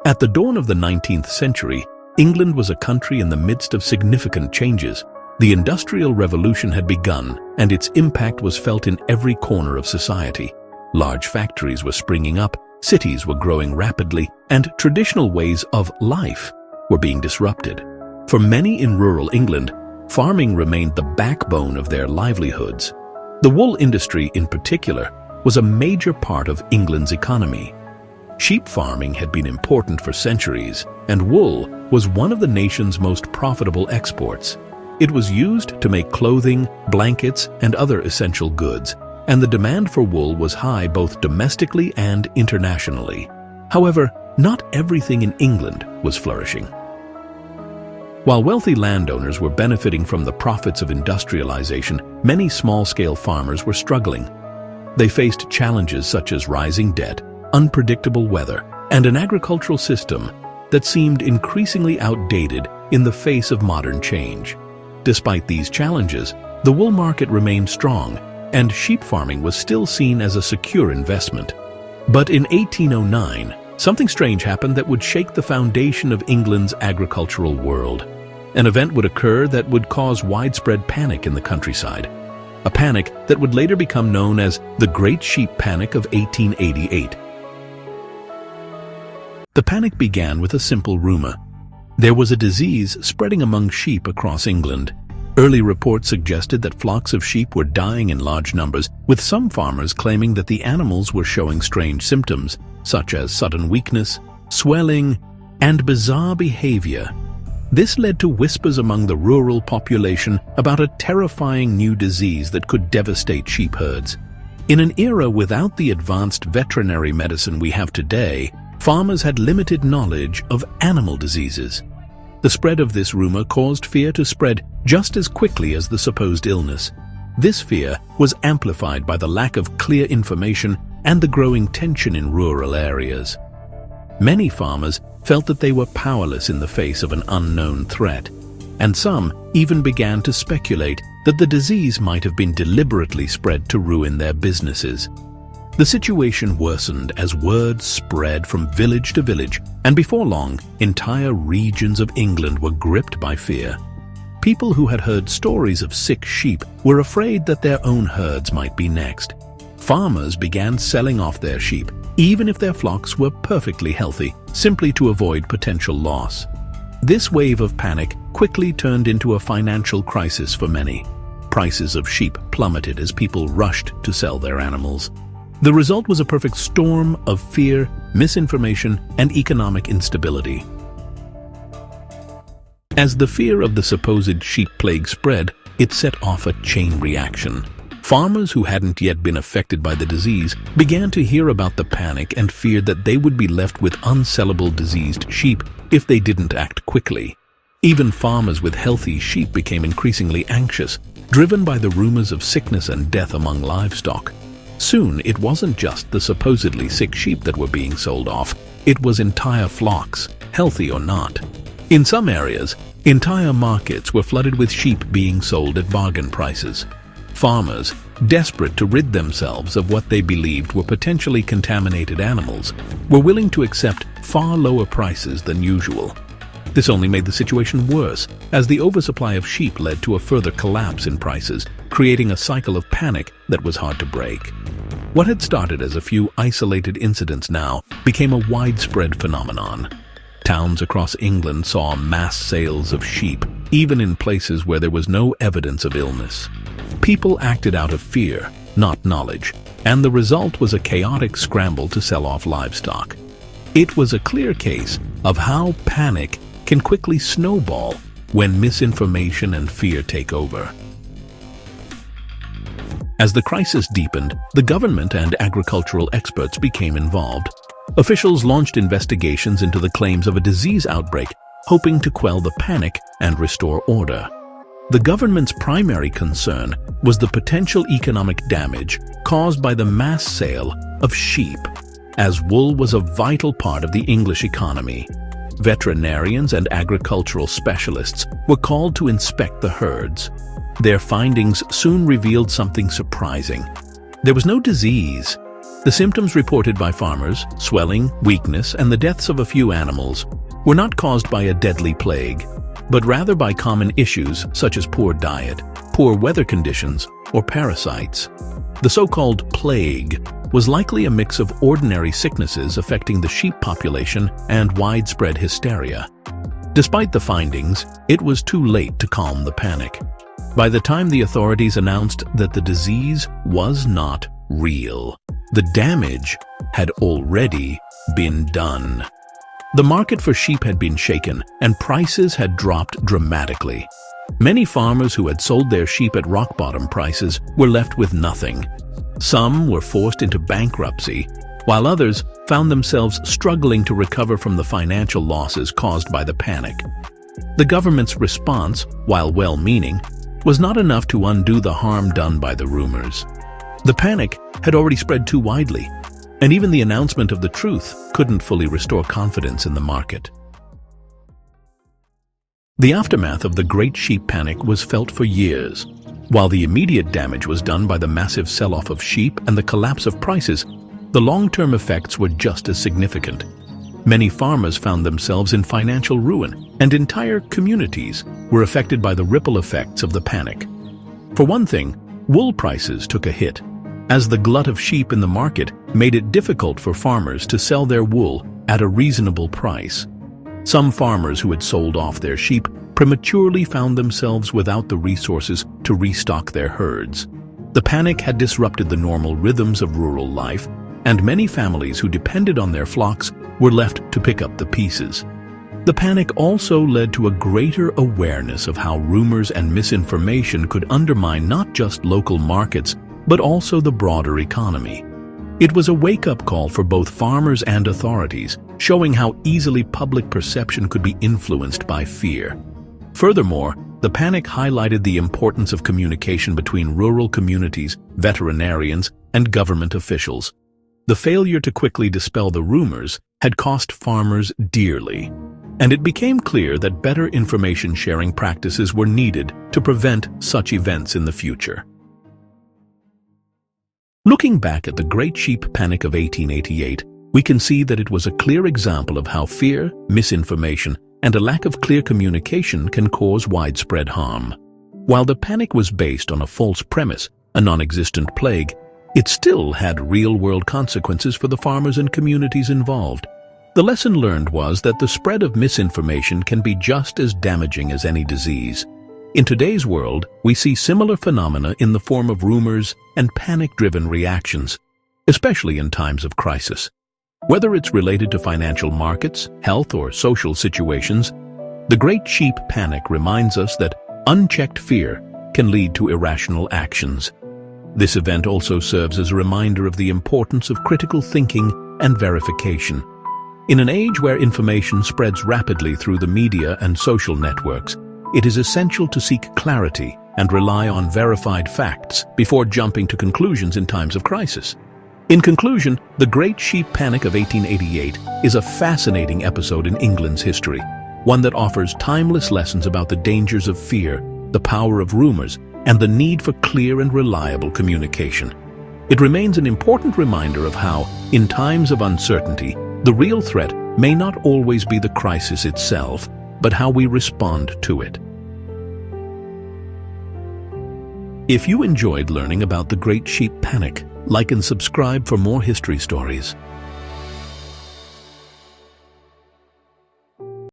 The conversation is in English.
At the dawn of the 19th century, England was a country in the midst of significant changes. The Industrial Revolution had begun, and its impact was felt in every corner of society. Large factories were springing up, cities were growing rapidly, and traditional ways of life were being disrupted. For many in rural England, farming remained the backbone of their livelihoods. The wool industry, in particular, was a major part of England's economy. Sheep farming had been important for centuries, and wool was one of the nation's most profitable exports. It was used to make clothing, blankets, and other essential goods, and the demand for wool was high both domestically and internationally. However, not everything in England was flourishing. While wealthy landowners were benefiting from the profits of industrialization, many small-scale farmers were struggling. They faced challenges such as rising debt, unpredictable weather, and an agricultural system that seemed increasingly outdated in the face of modern change. Despite these challenges, the wool market remained strong, and sheep farming was still seen as a secure investment. But in 1809, something strange happened that would shake the foundation of England's agricultural world. An event would occur that would cause widespread panic in the countryside. A panic that would later become known as the Great Sheep Panic of 1888. The panic began with a simple rumor. There was a disease spreading among sheep across England. Early reports suggested that flocks of sheep were dying in large numbers, with some farmers claiming that the animals were showing strange symptoms, such as sudden weakness, swelling, and bizarre behavior. This led to whispers among the rural population about a terrifying new disease that could devastate sheep herds. In an era without the advanced veterinary medicine we have today, farmers had limited knowledge of animal diseases. The spread of this rumor caused fear to spread just as quickly as the supposed illness. This fear was amplified by the lack of clear information and the growing tension in rural areas. Many farmers felt that they were powerless in the face of an unknown threat, and some even began to speculate that the disease might have been deliberately spread to ruin their businesses. The situation worsened as word spread from village to village, and before long, entire regions of England were gripped by fear. People who had heard stories of sick sheep were afraid that their own herds might be next. Farmers began selling off their sheep, even if their flocks were perfectly healthy, simply to avoid potential loss. This wave of panic quickly turned into a financial crisis for many. Prices of sheep plummeted as people rushed to sell their animals. The result was a perfect storm of fear, misinformation, and economic instability. As the fear of the supposed sheep plague spread, it set off a chain reaction. Farmers who hadn't yet been affected by the disease began to hear about the panic and feared that they would be left with unsellable diseased sheep if they didn't act quickly. Even farmers with healthy sheep became increasingly anxious, driven by the rumors of sickness and death among livestock. Soon, it wasn't just the supposedly sick sheep that were being sold off. It was entire flocks, healthy or not. In some areas, entire markets were flooded with sheep being sold at bargain prices. Farmers, desperate to rid themselves of what they believed were potentially contaminated animals, were willing to accept far lower prices than usual. This only made the situation worse, as the oversupply of sheep led to a further collapse in prices, creating a cycle of panic that was hard to break. What had started as a few isolated incidents now became a widespread phenomenon. Towns across England saw mass sales of sheep, even in places where there was no evidence of illness. People acted out of fear, not knowledge, and the result was a chaotic scramble to sell off livestock. It was a clear case of how panic can quickly snowball when misinformation and fear take over. As the crisis deepened, the government and agricultural experts became involved. Officials launched investigations into the claims of a disease outbreak, hoping to quell the panic and restore order. The government's primary concern was the potential economic damage caused by the mass sale of sheep, as wool was a vital part of the English economy. Veterinarians and agricultural specialists were called to inspect the herds. Their findings soon revealed something surprising. There was no disease. The symptoms reported by farmers, swelling, weakness, and the deaths of a few animals, were not caused by a deadly plague, but rather by common issues such as poor diet, poor weather conditions, or parasites. The so-called plague was likely a mix of ordinary sicknesses affecting the sheep population and widespread hysteria. Despite the findings, it was too late to calm the panic. By the time the authorities announced that the disease was not real, the damage had already been done. The market for sheep had been shaken, and prices had dropped dramatically. Many farmers who had sold their sheep at rock-bottom prices were left with nothing. Some were forced into bankruptcy, while others found themselves struggling to recover from the financial losses caused by the panic. The government's response, while well-meaning, was not enough to undo the harm done by the rumors. The panic had already spread too widely, and even the announcement of the truth couldn't fully restore confidence in the market. The aftermath of the Great Sheep Panic was felt for years. While the immediate damage was done by the massive sell-off of sheep and the collapse of prices, the long-term effects were just as significant. Many farmers found themselves in financial ruin, and entire communities were affected by the ripple effects of the panic. For one thing, wool prices took a hit, as the glut of sheep in the market made it difficult for farmers to sell their wool at a reasonable price. Some farmers who had sold off their sheep prematurely found themselves without the resources to restock their herds. The panic had disrupted the normal rhythms of rural life, and many families who depended on their flocks were left to pick up the pieces. The panic also led to a greater awareness of how rumors and misinformation could undermine not just local markets, but also the broader economy. It was a wake-up call for both farmers and authorities, showing how easily public perception could be influenced by fear. Furthermore, the panic highlighted the importance of communication between rural communities, veterinarians, and government officials. The failure to quickly dispel the rumors had cost farmers dearly, and it became clear that better information sharing practices were needed to prevent such events in the future. Looking back at the Great Sheep Panic of 1888, we can see that it was a clear example of how fear, misinformation, and a lack of clear communication can cause widespread harm. While the panic was based on a false premise, a non-existent plague, it still had real-world consequences for the farmers and communities involved. The lesson learned was that the spread of misinformation can be just as damaging as any disease. In today's world, we see similar phenomena in the form of rumors and panic-driven reactions, especially in times of crisis. Whether it's related to financial markets, health, or social situations, the Great Sheep Panic reminds us that unchecked fear can lead to irrational actions. This event also serves as a reminder of the importance of critical thinking and verification. In an age where information spreads rapidly through the media and social networks, it is essential to seek clarity and rely on verified facts before jumping to conclusions in times of crisis. In conclusion, the Great Sheep Panic of 1888 is a fascinating episode in England's history, one that offers timeless lessons about the dangers of fear, the power of rumors, and the need for clear and reliable communication. It remains an important reminder of how, in times of uncertainty, the real threat may not always be the crisis itself, but how we respond to it. If you enjoyed learning about the Great Sheep Panic, like and subscribe for more history stories.